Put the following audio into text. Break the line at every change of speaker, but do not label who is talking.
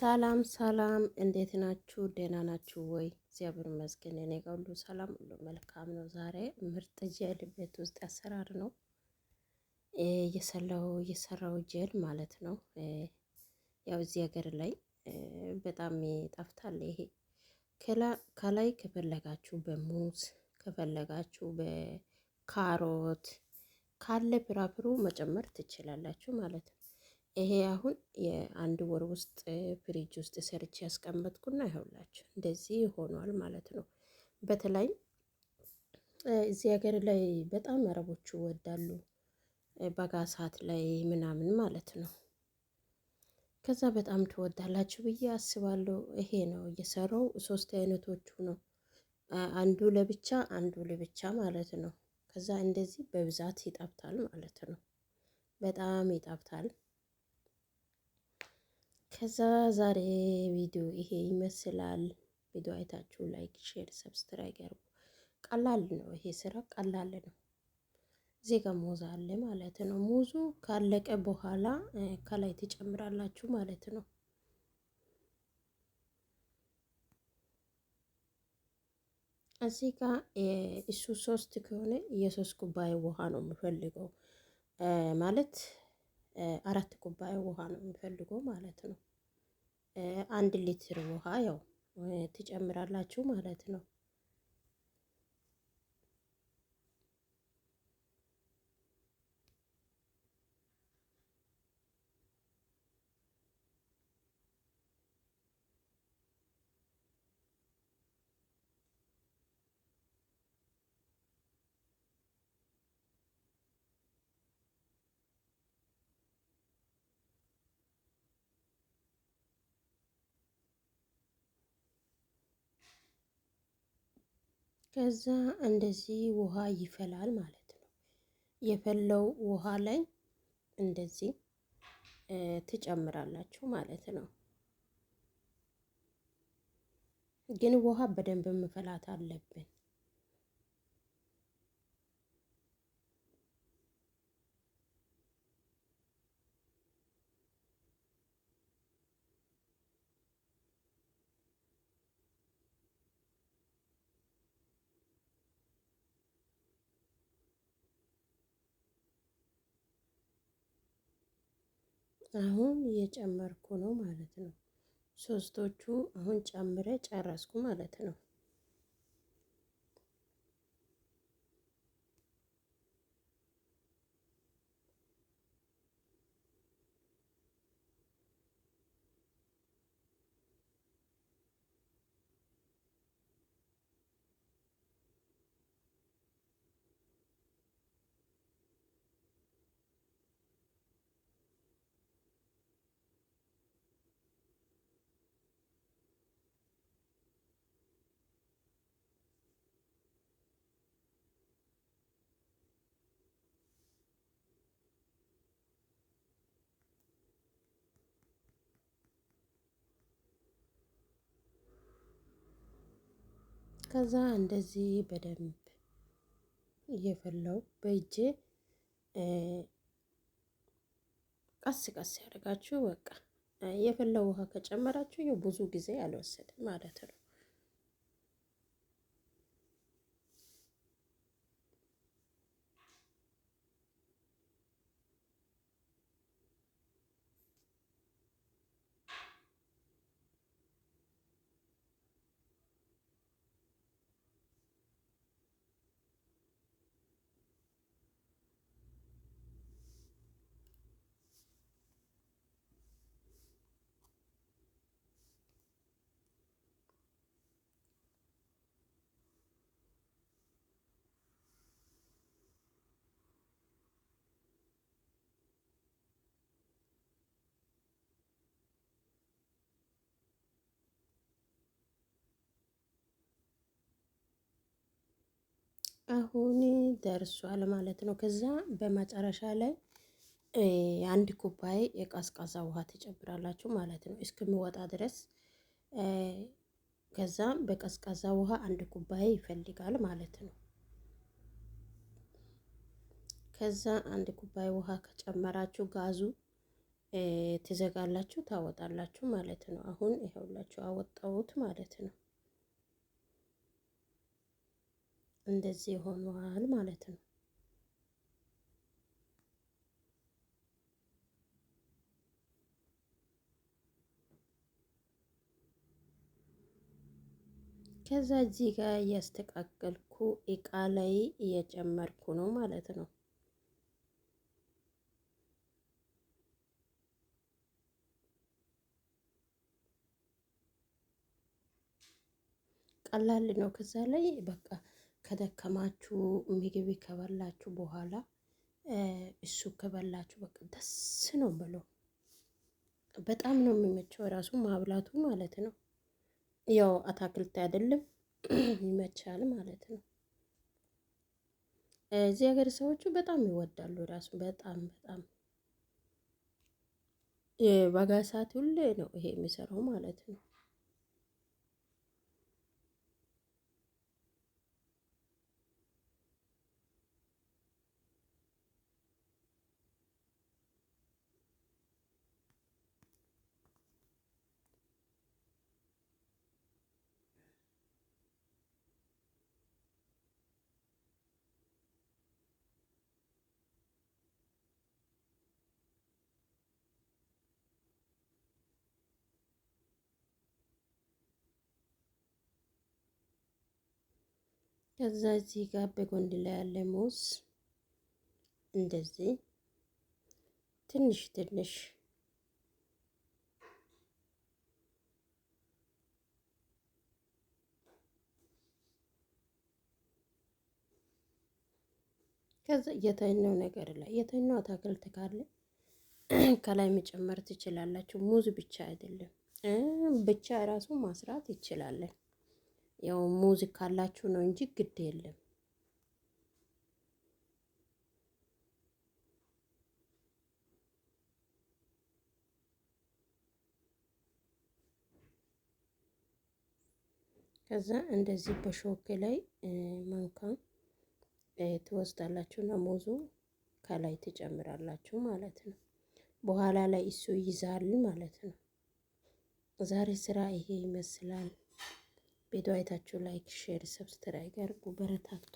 ሰላም ሰላም፣ እንዴት ናችሁ? ደህና ናችሁ ወይ? እግዚአብሔር ይመስገን እኔ ጋር ሁሉ ሰላም፣ ሁሉ መልካም ነው። ዛሬ ምርጥ ጀል ቤት ውስጥ አሰራር ነው የሰራው ጀል ማለት ነው። ያው እዚህ ሀገር ላይ በጣም ይጣፍጣል። ይሄ ከላይ ከፈለጋችሁ በሙዝ ከፈለጋችሁ በካሮት ካለ ፍራፍሩ መጨመር ትችላላችሁ ማለት ነው። ይሄ አሁን የአንድ ወር ውስጥ ፍሪጅ ውስጥ ሰርቼ ያስቀመጥኩና ይኸውላችሁ እንደዚህ ሆኗል ማለት ነው። በተለይ እዚህ ሀገር ላይ በጣም አረቦቹ ይወዳሉ በጋ ሰዓት ላይ ምናምን ማለት ነው። ከዛ በጣም ትወዳላችሁ ብዬ አስባለሁ። ይሄ ነው እየሰራው ሶስት አይነቶቹ ነው። አንዱ ለብቻ አንዱ ለብቻ ማለት ነው። ከዛ እንደዚህ በብዛት ይጣፍጣል ማለት ነው። በጣም ይጣፍጣል። ከዛ ዛሬ ቪዲዮ ይሄ ይመስላል። ቪዲዮ አይታችሁ ላይክ፣ ሼር፣ ሰብስክራይብ ያርጉ። ቀላል ነው ይሄ ስራ ቀላል ነው። እዚህ ጋር ሙዝ አለ ማለት ነው። ሙዙ ካለቀ በኋላ ከላይ ትጨምራላችሁ ማለት ነው። እዚህ ጋር እሱ ሶስት ከሆነ የሶስት ኩባያ ውሃ ነው የምፈልገው ማለት 4 ኩባያ ውሃ ነው የምፈልገው ማለት ነው። 1 ሊትር ውሃ ያው ትጨምራላችሁ ማለት ነው። ከዛ እንደዚህ ውሃ ይፈላል ማለት ነው። የፈለው ውሃ ላይ እንደዚህ ትጨምራላችሁ ማለት ነው። ግን ውሃ በደንብ መፈላት አለብን። አሁን እየጨመርኩ ነው ማለት ነው። ሶስቶቹ አሁን ጨምሬ ጨረስኩ ማለት ነው። ከዛ እንደዚህ በደንብ እየፈላው በእጄ ቀስ ቀስ ያደርጋችሁ በቃ የፈላው ውሃ ከጨመራችሁ ብዙ ጊዜ አልወሰድም ማለት ነው። አሁን ደርሷል ማለት ነው። ከዛ በመጨረሻ ላይ 1 ኩባያ የቀዝቃዛ ውሃ ትጨምራላችሁ ማለት ነው እስከሚወጣ ድረስ። ከዛ በቀዝቃዛ ውሃ 1 ኩባያ ይፈልጋል ማለት ነው። ከዛ 1 ኩባያ ውሃ ከጨመራችሁ ጋዙ ትዘጋላችሁ፣ ታወጣላችሁ ማለት ነው። አሁን ይኸውላችሁ አወጣሁት ማለት ነው። እንደዚህ ሆኗል ማለት ነው። ከዛ እዚህ ጋር እያስተካከልኩ እቃ ላይ እየጨመርኩ ነው ማለት ነው። ቀላል ነው። ከዛ ላይ በቃ ከደከማችሁ ምግብ ከበላችሁ በኋላ እሱ ከበላችሁ በቃ ደስ ነው ብሎ በጣም ነው የሚመቸው ራሱ ማብላቱ ማለት ነው። ያው አታክልት አይደለም ይመቻል ማለት ነው። እዚህ ሀገር ሰዎቹ በጣም ይወዳሉ ራሱ በጣም በጣም የበጋ ሰዓት ሁሌ ነው ይሄ የሚሰራው ማለት ነው። ከዛ እዚህ ጋር በጎን ላይ ያለ ሙዝ እንደዚህ ትንሽ ትንሽ ከዛ የተኛው ነገር ላይ የተኛው አታክልት ካለ ከላይ መጨመር ትችላላችሁ። ሙዝ ብቻ አይደለም ብቻ ራሱ ማስራት ይችላለን። ያው ሙዝ ካላችሁ ነው እንጂ ግድ የለም። ከዛ እንደዚህ በሾክ ላይ ማንካም ትወስዳላችሁና ሙዙ ከላይ ትጨምራላችሁ ማለት ነው። በኋላ ላይ እሱ ይይዛል ማለት ነው። ዛሬ ስራ ይሄ ይመስላል። ቪዲዮ አይታችሁ ላይክ፣ ሼር፣ ሰብስክራይብ አድርጉ። በረታቱ።